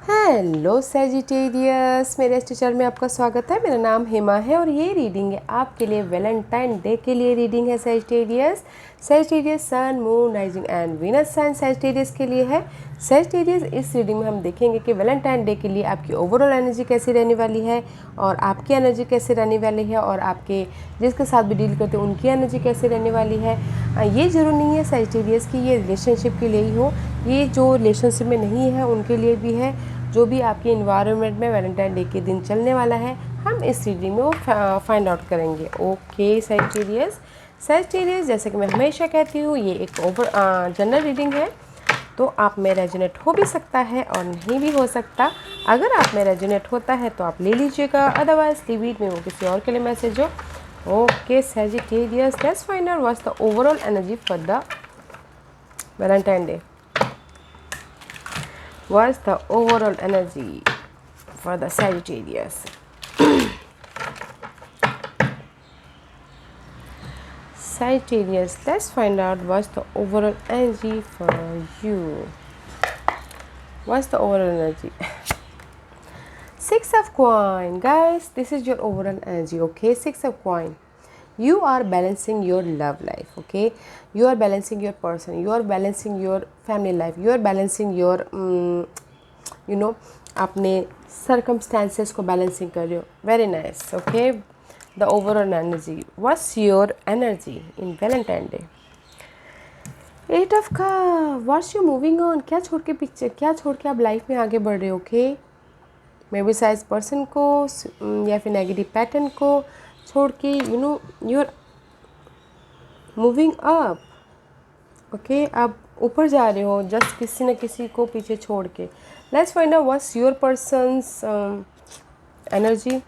Hello Sagittarius, मेरे इस teacher में आपका स्वागत है। मेरा नाम हेमा है और ये रीडिंग है आपके लिए वैलेंटाइन डे के लिए रीडिंग है। Sagittarius sun, moon, rising and Venus sign Sagittarius के लिए है। सेजिटेरियस, इस रीडिंग में हम देखेंगे कि वैलेंटाइन डे के लिए आपकी ओवरऑल एनर्जी कैसी रहने वाली है और आपकी एनर्जी कैसे रहने वाली है और आपके जिसके साथ भी डील करते हैं उनकी एनर्जी कैसे रहने वाली है। ये ज़रूर नहीं है सेजिटेरियस की ये रिलेशनशिप के लिए ही हो, ये जो रिलेशनशिप में नहीं है उनके लिए भी है। जो भी आपके इन्वायरमेंट में वैलेंटाइन डे के दिन चलने वाला है हम इस रीडिंग में वो फाइंड आउट करेंगे। ओके सेजिटेरियस, जैसे कि मैं हमेशा कहती हूँ ये एक जनरल रीडिंग है, तो आप में रेजोनेट हो भी सकता है और नहीं भी हो सकता। अगर आप में रेजोनेट होता है तो आप ले लीजिएगा, अदरवाइज लीव इट में वो किसी और के लिए मैसेज हो। Okay Sagittarius, let's find out what's the overall energy for the Valentine day. What's the overall energy for the Sagittarius? Sagittarius, let's find out what's the overall energy for you. What's the overall energy? Six of coin, guys, this is your overall energy. Okay, Six of coin. You are balancing your love life. Okay, you are balancing your person, you are balancing your family life, you are balancing your अपने circumstances को balancing कर रहे हो। Very nice. Okay, the overall energy, what's your energy in Valentine Day? Eight of Cups, what's you moving on? क्या छोड़ के पीछे, क्या छोड़ के आप लाइफ में आगे बढ़ रहे हो? Okay, maybe size person को या फिर नेगेटिव पैटर्न को छोड़ के you are moving up. Okay, आप ऊपर जा रहे हो जस्ट किसी न किसी को पीछे छोड़ के। Let's find out what's your persons energy.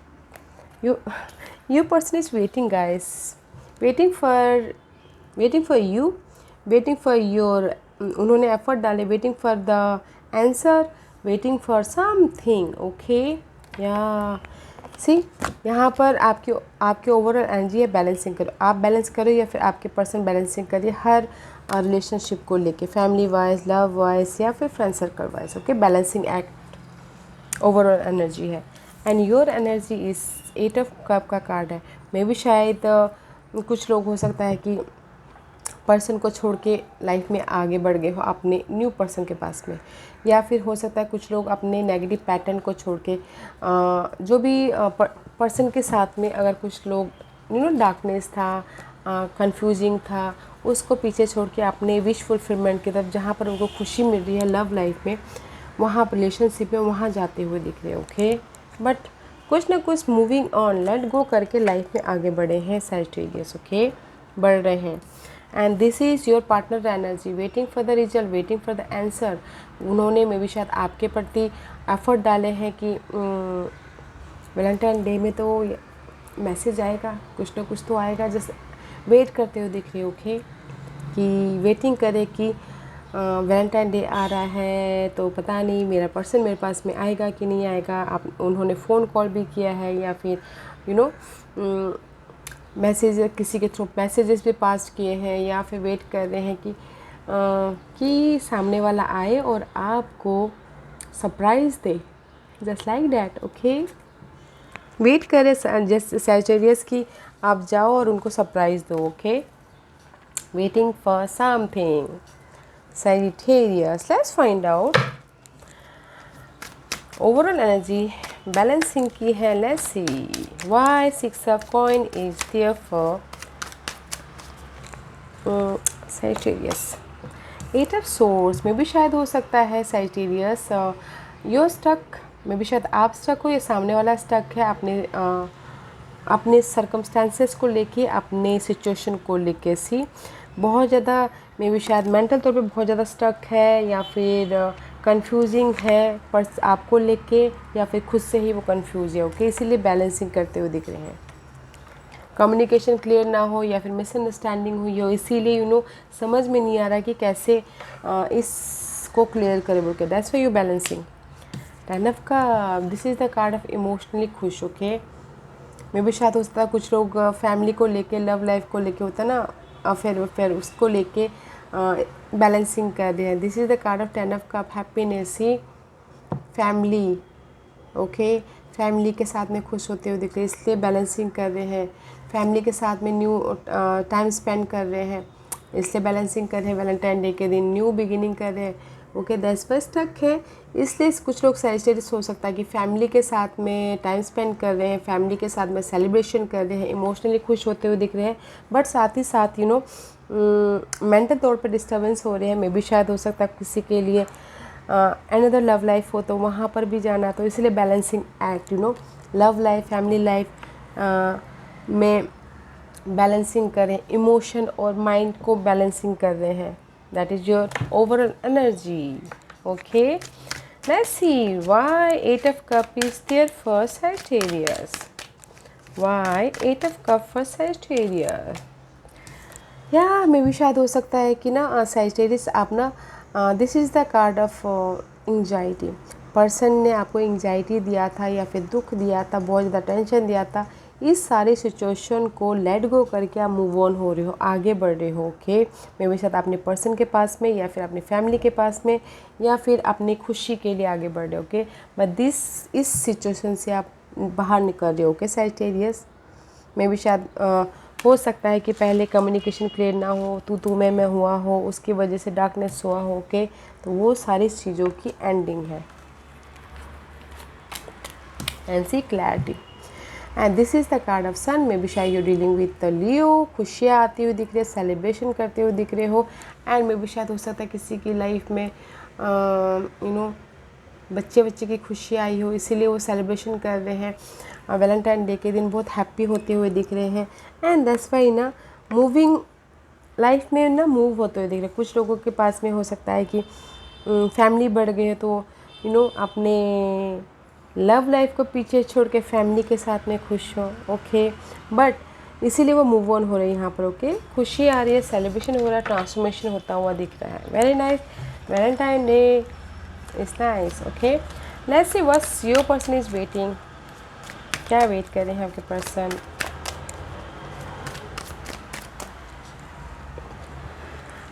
Your person is waiting guys, waiting for you, waiting for your, उन्होंने एफर्ट डाले, waiting for the answer, waiting for something. Okay, या सी यहाँ पर आपके ओवरऑल एनर्जी है बैलेंसिंग करो, आप बैलेंस करो या फिर आपके पर्सन बैलेंसिंग करिए हर रिलेशनशिप को लेके, फैमिली वाइज, लव वाइज या फिर friend circle wise. Okay, balancing act overall energy है। And your energy is eight of cup का कार्ड है। मे भी शायद कुछ लोग हो सकता है कि पर्सन को छोड़ के लाइफ में आगे बढ़ गए हो अपने न्यू पर्सन के पास में, या फिर हो सकता है कुछ लोग अपने नेगेटिव पैटर्न को छोड़ के जो भी पर्सन के साथ में अगर कुछ लोग डार्कनेस था, कंफ्यूजिंग था, उसको पीछे छोड़ के अपने विश फुलफिलमेंट की तरफ, जहाँ पर उनको खुशी मिल रही है लव लाइफ में, वहाँ रिलेशनशिप में वहाँ जाते हुए दिख रहे हैं। ओके, बट कुछ ना कुछ मूविंग ऑन, लेट गो करके लाइफ में आगे बढ़े हैं सेजिटेरियस। ओके, बढ़ रहे हैं। And this is your partner energy, waiting for the result, waiting for the answer. उन्होंने मे भी शायद आपके प्रति एफर्ट डाले हैं कि वैलेंटाइन डे में तो मैसेज आएगा, कुछ ना कुछ तो आएगा, जैसे वेट करते हुए दिख रहे हो। ओके, कि वेटिंग करे कि वैलेंटाइन डे आ रहा है तो पता नहीं मेरा पर्सन मेरे पास में आएगा कि नहीं आएगा। आप उन्होंने फ़ोन कॉल भी किया है या फिर मैसेज किसी के थ्रू मैसेजेस भी पास किए हैं, या फिर वेट कर रहे हैं कि सामने वाला आए और आपको सरप्राइज़ दे, just like that. Okay, wait करें जैसे सेजिटेरियस की आप जाओ और उनको सरप्राइज़ दो। Okay, waiting for something Sagittarius. Let's find out overall energy balancing की है। Let's see why six of coin is there for Sagittarius. Eight of swords में भी शायद हो सकता है सेजिटेरियस योर स्टक, में भी शायद आप स्टक हो या सामने वाला स्टक है अपने सर्कमस्टेंसेस को लेके, अपने सिचुएशन को लेके। सी बहुत ज़्यादा मे भी शायद मेंटल तौर पे बहुत ज़्यादा स्टक है या फिर कंफ्यूजिंग है पर आपको लेके, या फिर खुद से ही वो कंफ्यूज है। ओके, इसीलिए बैलेंसिंग करते हुए दिख रहे हैं। कम्युनिकेशन क्लियर ना हो या फिर मिसअंडरस्टैंडिंग हुई हो, इसीलिए समझ में नहीं आ रहा कि कैसे इसको क्लियर करें बोल के। That's why you balancing. Ten of cup, this is the card of emotionally खुश। ओके, मे भी शायद हो सकता है कुछ लोग फैमिली को लेके, लव लाइफ को लेके होता है ना, फिर उसको लेके बैलेंसिंग कर रहे हैं। This is the card of ten of cup, happiness. He family, okay, family के साथ में खुश होते हुए दिख रहे हैं, इसलिए बैलेंसिंग कर रहे हैं। फैमिली के साथ में न्यू टाइम स्पेंड कर रहे हैं, इसलिए बैलेंसिंग कर रहे हैं। वैलेंटाइन डे के दिन न्यू बिगिनिंग कर रहे हैं, ओके। 10 तक है, इसलिए कुछ लोग सैजिटेरियस हो सकता है कि फैमिली के साथ में टाइम स्पेंड कर रहे हैं, फैमिली के साथ में सेलिब्रेशन कर रहे हैं, इमोशनली खुश होते हुए दिख रहे हैं। बट साथ ही साथ मेंटल तौर पर डिस्टर्बेंस हो रहे हैं। मे बी शायद हो सकता है किसी के लिए अनदर लव लाइफ हो तो वहाँ पर भी जाना, तो इसलिए balancing act, love life, family life में बैलेंसिंग करें, इमोशन और माइंड को बैलेंसिंग कर रहे हैं। That is your overall energy, okay. Let's see why 8 of cup is there for Sagittarius. Why 8 of cup for Sagittarius? या मे भी शायद हो सकता है कि ना सैजिटेरियस आप ना this is the card of anxiety. Person ने आपको एंजाइटी दिया था या फिर दुख दिया था, बहुत ज़्यादा टेंशन दिया था। इस सारी सिचुएशन को लेट गो करके आप मूव ऑन हो रहे हो, आगे बढ़ रहे हो, ओके। मे भी शायद अपने पर्सन के पास में या फिर अपनी फैमिली के पास में या फिर अपनी खुशी के लिए आगे बढ़ रहे हो, ओके। बट इस सिचुएशन से आप बाहर निकल रहे हो, ओके सैजिटेरियस। मे भी शायद हो सकता है कि पहले कम्युनिकेशन क्लियर ना हो, तू मैं हुआ हो, उसकी वजह से डार्कनेस हुआ हो, ओके। तो वो सारी चीज़ों की एंडिंग है। And see clarity, and this is the card of sun. Maybe शायद यू डीलिंग विद लियो। खुशियाँ आती हुई दिख रही है, सेलिब्रेशन करते हुए दिख रहे हो। एंड मे बी शायद हो सकता है किसी की लाइफ में बच्चे की खुशी आई हो, इसीलिए वो सेलिब्रेशन कर रहे हैं। वैलेंटाइन डे के दिन बहुत हैप्पी होते हुए दिख रहे हैं। एंड दैट्स वाई ना मूविंग लाइफ में ना मूव होते हुए दिख रहे हैं। कुछ लोगों के पास में हो सकता है कि फैमिली बढ़ गई है, तो अपने लव लाइफ को पीछे छोड़ के फैमिली के साथ में खुश हो, ओके। बट इसीलिए वो मूव ऑन हो रही है यहाँ पर, ओके। खुशी आ रही है, सेलिब्रेशन हो रहा है, ट्रांसफॉर्मेशन होता हुआ दिख रहा है। Very nice, Valentine day is nice, okay. Let's see what's your person is waiting. क्या वेट कर रहे हैं आपके person?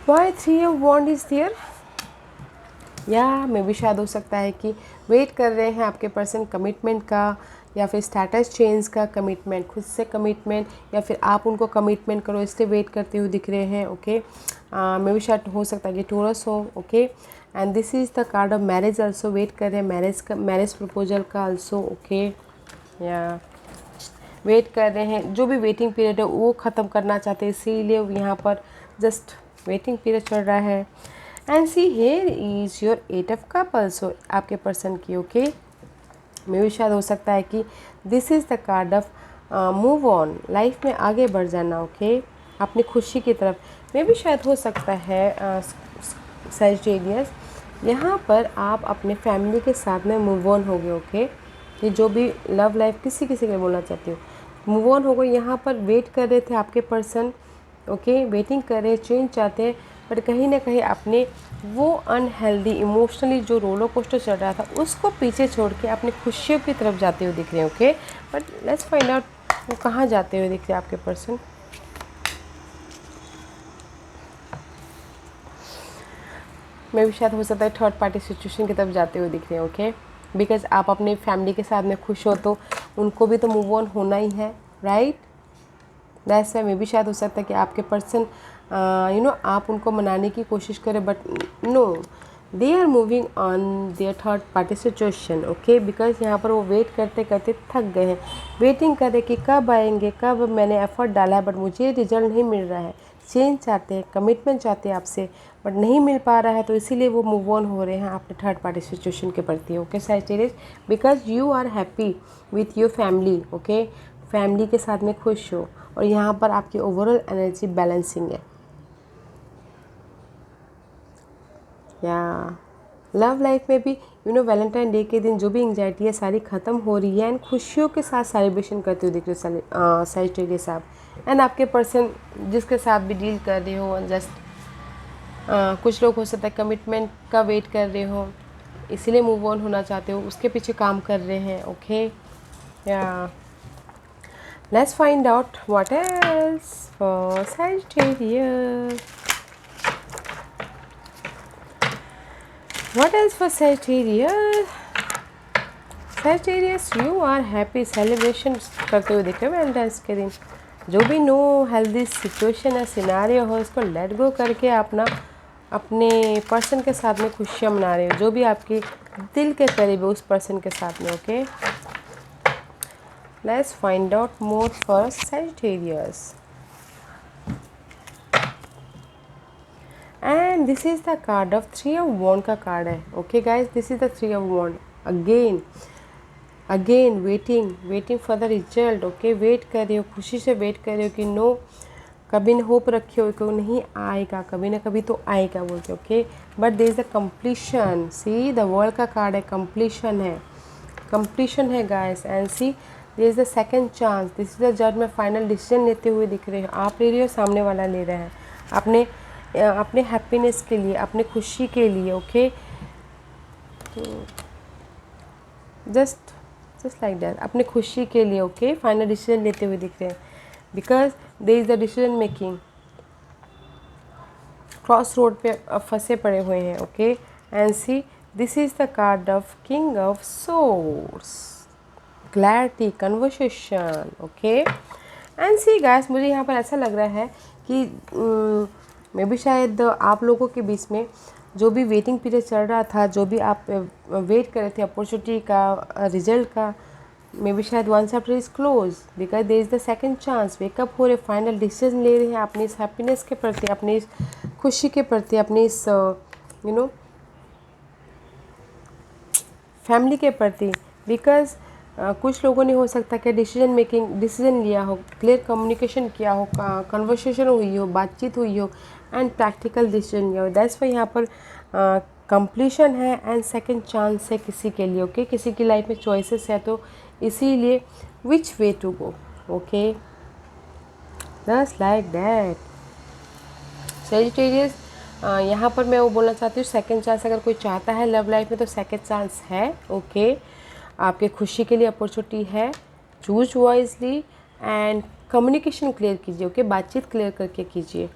Why 3 of wand is there? या मे भी शायद हो सकता है कि वेट कर रहे हैं आपके पर्सन कमिटमेंट का या फिर स्टेटस चेंज का, कमिटमेंट, खुद से कमिटमेंट, या फिर आप उनको कमिटमेंट करो इसलिए वेट करते हुए दिख रहे हैं, ओके। मे भी शायद हो सकता है कि टोरस हो, okay. And this is the card of marriage also. Wait कर रहे हैं मैरिज प्रपोजल का आल्सो, ओके। या वेट कर रहे हैं, जो भी वेटिंग पीरियड है वो ख़त्म करना चाहते हैं, इसीलिए यहाँ पर जस्ट वेटिंग पीरियड चल रहा है। And see here is your 8 of cup also, आपके पर्सन की, ओके। मे भी शायद हो सकता है कि this is the card of move on, life में आगे बढ़ जाना, ओके, अपनी खुशी की तरफ। मे भी शायद हो सकता है सैजिटेरियस यहाँ पर आप अपने फैमिली के साथ में मूव ऑन हो गए, ओके। ये जो भी लव लाइफ किसी के लिए बोलना चाहती हूँ, मूव ऑन हो गए। यहाँ पर वेट कर रहे थे आपके पर्सन, ओके, वेटिंग कर रहे हैं, चेंज चाहते हैं, बट कहीं ना कहीं अपने वो अनहेल्दी इमोशनली जो रोलर कोस्टर चल रहा था उसको पीछे छोड़ के अपनी खुशियों की तरफ जाते हुए दिख रहे हैं, okay. But let's find out वो कहाँ जाते हुए दिख रहे हैं आपके पर्सन। मे भी शायद हो सकता है थर्ड पार्टी सिचुएशन की तरफ जाते हुए दिख रहे हैं, ओके। बिकॉज आप अपनी फैमिली के साथ में खुश हो तो उनको भी तो मूव ऑन होना ही है, राइट। दैट्स वाई मे भी शायद हो सकता है कि आपके पर्सन आप उनको मनाने की कोशिश करें, but no, they are moving on their third party situation, okay. Because यहाँ पर वो वेट करते करते थक गए हैं, वेटिंग कर रहे कि कब आएंगे, कब, मैंने एफर्ट डाला है बट मुझे रिजल्ट नहीं मिल रहा है। चेंज चाहते हैं, कमिटमेंट चाहते हैं आपसे, बट नहीं मिल पा रहा है, तो इसीलिए वो मूव ऑन हो रहे हैं अपने थर्ड पार्टी सिचुएशन के प्रति, okay Sagittarius. Because you are happy with your family, okay, family के साथ में खुश हो, और यहाँ पर आपकी ओवरऑल एनर्जी बैलेंसिंग है। या लव लाइफ में भी वैलेंटाइन डे के दिन जो भी एंजाइटी है सारी ख़त्म हो रही है, एंड खुशियों के साथ सेलिब्रेशन करते हुए दिख रहे हो सैजिटेरियस आप। एंड आपके पर्सन जिसके साथ भी डील कर रहे हो, जस्ट कुछ लोग हो सकता है कमिटमेंट का वेट कर रहे हो, इसीलिए मूव ऑन होना चाहते हो, उसके पीछे काम कर रहे हैं, ओके। या let's find out what else for Sagittarius. What else for Sagittarius? Sagittarius, you are happy celebration करते हुए दिख रहे हो वैलेंटाइंस के दिन। जो भी नो हेल्दी सिचुएशन है, सिनारियो हो, उसको लेट गो करके अपने पर्सन के साथ में खुशियाँ मना रहे हो, जो भी आपके दिल के करीब है उस पर्सन के साथ में। Okay, let's find out more for Sagittarius। And this is the card of 3 of wand का कार्ड है। Okay guys, this is the 3 of wand. Again waiting for the result. Okay, wait कर रहे हो, खुशी से वेट कर रहे हो कि नो, कभी न होप रखे हो कि नहीं आएगा, कभी ना कभी तो आएगा बोल के। Okay, but there is the completion. See, the world का कार्ड है, कंप्लीशन है guys. And see, there is the second chance. This is the जज में फाइनल डिसीजन लेते हुए दिख रहे हो। आप ले रहे हो, सामने वाला ले रहा है, अपने हैप्पीनेस के लिए, अपने खुशी के लिए। ओके, तो जस्ट लाइक दैट, अपने खुशी के लिए। ओके, फाइनल डिसीजन लेते हुए दिख रहे हैं, because there is the decision making. Cross road पे फंसे पड़े हुए हैं। Okay, and see, this is the card of king of swords, clarity, conversation. Okay, and see guys, मुझे यहाँ पर ऐसा लग रहा है कि मे भी शायद आप लोगों के बीच में जो भी वेटिंग पीरियड चल रहा था, जो भी आप वेट कर रहे थे अपॉर्चुनिटी का, रिजल्ट का, मे बी शायद one chapter is close, because there is the second chance. Wake up हो रहे, फाइनल डिसीजन ले रहे हैं अपनी इस हैप्पीनेस के प्रति, अपनी इस खुशी के प्रति, अपनी इस फैमिली के प्रति। बिकॉज कुछ लोगों ने हो सकता है कि डिसीजन लिया हो, क्लियर कम्युनिकेशन किया हो, कन्वर्सेशन हुई हो, बातचीत हुई हो, एंड प्रैक्टिकल डिसीजन लिया हो। दैट्स वाई यहाँ पर कंप्लीशन है एंड सेकंड चांस है किसी के लिए। ओके, किसी की लाइफ में चॉइसेस है, तो इसीलिए which way to go. Okay, just like that Sagittarius। यहाँ पर मैं वो बोलना चाहती हूँ, सेकंड चांस अगर कोई चाहता है लव लाइफ में तो सेकंड चांस है। ओके, आपके खुशी के लिए अपॉर्चुनिटी है, choose wisely and communication clear कीजिए। ओके, बातचीत क्लियर करके कीजिए।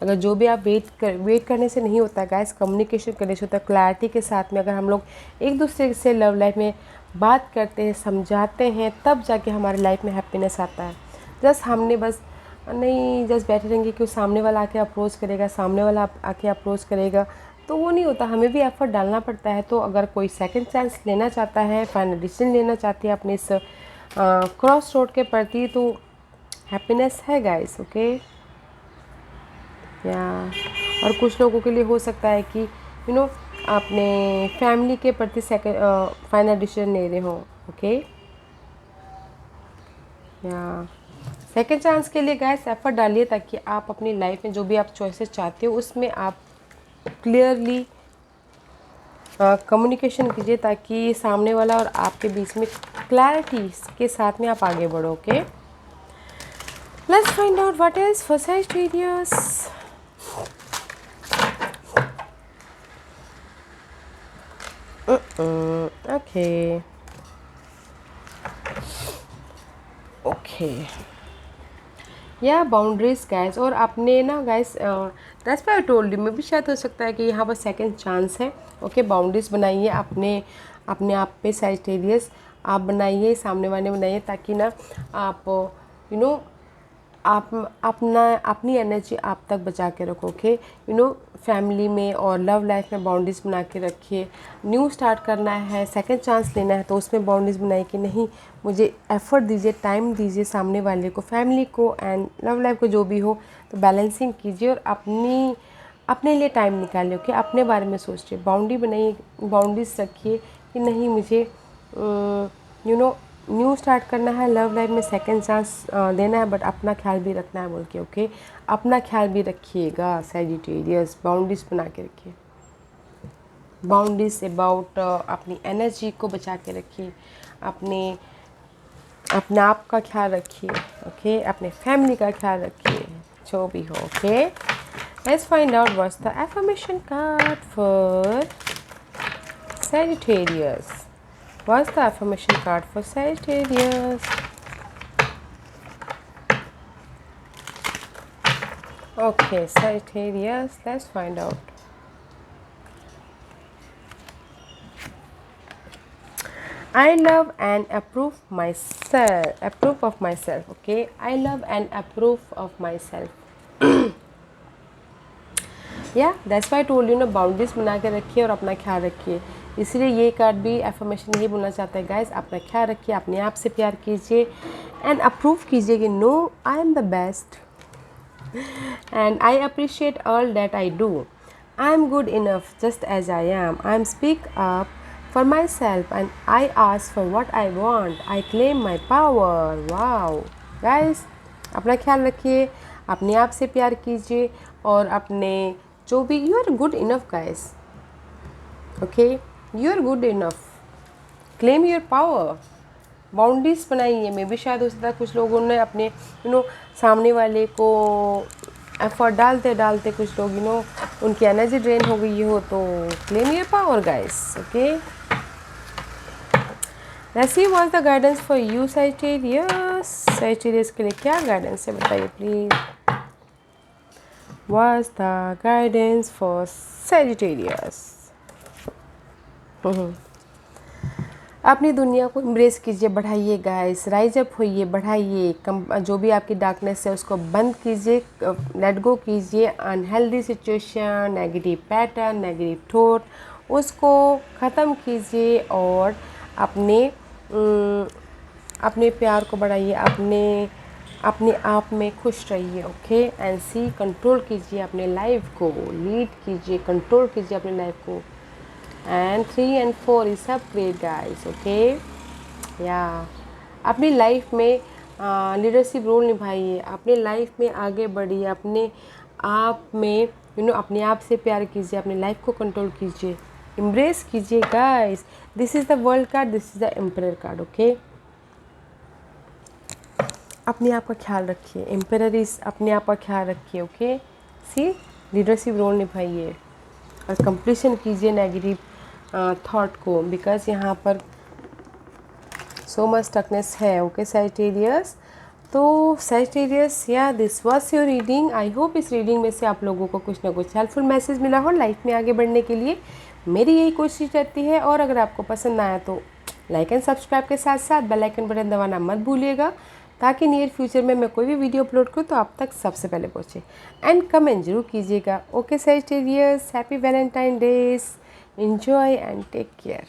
अगर जो भी आप वेट करने से नहीं होता गाइस, कम्युनिकेशन करने से होता है, क्लैरिटी के साथ में। अगर हम लोग एक दूसरे से लव लाइफ में बात करते हैं, समझाते हैं, तब जाके हमारे लाइफ में हैप्पीनेस आता है। जस्ट हमने बस नहीं जस्ट बैठे रहेंगे कि सामने वाला आके अप्रोच करेगा, सामने वाला आके अप्रोच करेगा, तो वो नहीं होता, हमें भी एफर्ट डालना पड़ता है। तो अगर कोई सेकंड चांस लेना चाहता है, फाइनल डिसीजन लेना चाहती है अपने इस क्रॉस रोड के प्रति, तो हैप्पीनेस है गाइस। ओके, या और कुछ लोगों के लिए हो सकता है कि अपने फैमिली के प्रति सेकंड फाइनल डिसीजन ले रहे हो। ओके, या सेकंड चांस के लिए गाइस एफर्ट डालिए, ताकि आप अपनी लाइफ में जो भी आप चॉइसेस चाहते हो उसमें आप क्लियरली कम्युनिकेशन कीजिए, ताकि सामने वाला और आपके बीच में क्लैरिटी के साथ में आप आगे बढ़ो। Okay, let's find out what is for Sagittarius। Okay या बाउंड्रीज गाइस, और आपने ना guys that's why I told you, में भी शायद हो सकता है कि यहाँ पर सेकंड चांस है। ओके, बाउंड्रीज बनाइए अपने आप पे Sagittarius, आप बनाइए, सामने वाले बनाइए, ताकि ना आप आप अपनी एनर्जी आप तक बचा के रखो। ओके, फैमिली में और लव लाइफ में बाउंड्रीज बना के रखिए। न्यू स्टार्ट करना है, सेकंड चांस लेना है, तो उसमें बाउंड्रीज बनाइए कि नहीं, मुझे एफर्ट दीजिए, टाइम दीजिए सामने वाले को, फैमिली को एंड लव लाइफ को, जो भी हो, तो बैलेंसिंग कीजिए और अपने लिए टाइम निकालिए। ओके, अपने बारे में सोचिए, बाउंड्री बनाइए, बाउंड्रीज रखिए कि नहीं, मुझे न्यू स्टार्ट करना है, लव लाइफ में सेकंड चांस देना है, बट अपना ख्याल भी रखना है बोल के। ओके, अपना ख्याल भी रखिएगा Sagittarius, बाउंड्रीज बना के रखिए। बाउंड्रीज अबाउट अपनी एनर्जी को बचा के रखिए, अपने आप का ख्याल रखिए। ओके, अपने फैमिली का ख्याल रखिए, जो भी हो। Okay, let's find out what's the affirmation card for Sagittarius। What's the affirmation card for Sagittarius? Okay, Sagittarius, let's find out. I love and approve myself. Approve of myself. Okay. I love and approve of myself. या that's why told you ना, boundaries बना के रखिए और अपना ख्याल रखिए। इसलिए ये कार्ड भी एफर्मेशन यही बोलना चाहता है गाइस, अपना ख्याल रखिए, अपने आप से प्यार कीजिए एंड अप्रूव कीजिए कि no I am the best and I appreciate all that I do. I am good enough just as I am. I am speak up for myself and I ask for what I want. I claim my power. Wow guys, अपना ख्याल रखिए, अपने आप से प्यार कीजिए और अपने जो भी, you are good enough guys, okay, you are good enough. Claim your power, boundaries बनाइए। मे भी शायद हो सकता है कुछ लोगों ने अपने सामने वाले को एफर्ट डालते डालते कुछ लोग उनकी एनर्जी ड्रेन हो गई हो, तो claim your power guys, okay. Let's see what's the guidance for you Sagittarius। Sagittarius के लिए क्या गाइडेंस है बताइए please. What's the guidance for Sagittarius? अपनी दुनिया को एम्ब्रेस कीजिए, बढ़ाइए गाइस, राइज अप होइए, बढ़ाइए। जो भी आपकी डार्कनेस है उसको बंद कीजिए, लेट गो कीजिए। Unhealthy situation, negative pattern, negative thought, उसको ख़त्म कीजिए और अपने प्यार को बढ़ाइए, अपने आप में खुश रहिए, ओके। एंड सी, कंट्रोल कीजिए अपने लाइफ को, लीड कीजिए, कंट्रोल कीजिए अपने लाइफ को। एंड 3 and 4 इज सब ग्रेट गाइस, ओके। या अपनी लाइफ में लीडरशिप रोल निभाइए, अपने लाइफ में आगे बढ़िए, अपने आप में अपने आप से प्यार कीजिए, अपनी लाइफ को कंट्रोल कीजिए, एम्ब्रेस कीजिए guys. This is the world card, this is the emperor card, okay. अपने आप का ख्याल रखिए, एम्परर इज अपने आप का ख्याल रखिए, ओके। सी, लीडरशिप रोल निभाइए और कंप्लीशन कीजिए नेगेटिव थॉट को, बिकॉज यहाँ पर सो मच स्टकनेस है, ओके सैजिटेरियस। तो सैजिटेरियस, या this was your reading. I hope इस रीडिंग में से आप लोगों को कुछ ना कुछ हेल्पफुल मैसेज मिला हो लाइफ में आगे बढ़ने के लिए। मेरी यही कोशिश रहती है, और अगर आपको पसंद आया तो लाइक एंड सब्सक्राइब के साथ साथ बेल आइकन बटन दबाना मत भूलिएगा, ताकि नियर फ्यूचर में मैं कोई भी वीडियो अपलोड करूँ तो आप तक सबसे पहले पहुँचे। एंड कमेंट जरूर कीजिएगा, okay Sagittarius. Happy Valentine days, enjoy and take care।